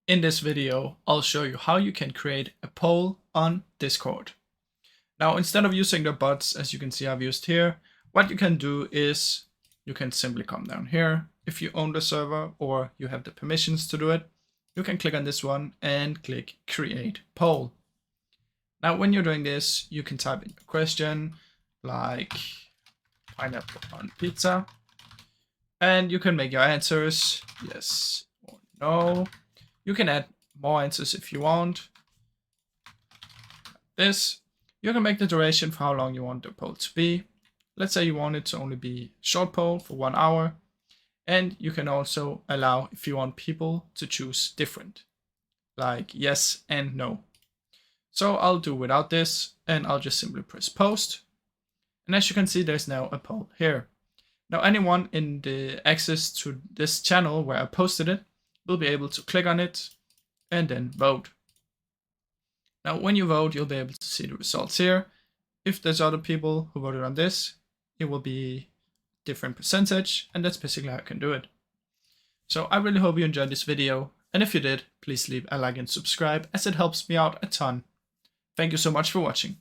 In this video, I'll show you how you can create a poll on Discord. Now, instead of using the bots, as you can see I've used here, what you can do is you can simply come down here. If you own the server or you have the permissions to do it, you can click on this one and click create poll. Now, when you're doing this, you can type in a question like pineapple on pizza, and you can make your answers yes or no. You can add more answers if you want. This, you can make the duration for how long you want the poll to be. Let's say you want it to only be short poll for 1 hour. And you can also allow if you want people to choose different, like yes and no. So I'll do without this and I'll just simply press post. And as you can see, there's now a poll here. Now anyone in the access to this channel where I posted it will be able to click on it and then vote. Now when you vote, you'll be able to see the results here. If there's other people who voted on this, it will be different percentage, and that's basically how you can do it. So I really hope you enjoyed this video, and if you did, please leave a like and subscribe as it helps me out a ton. Thank you so much for watching.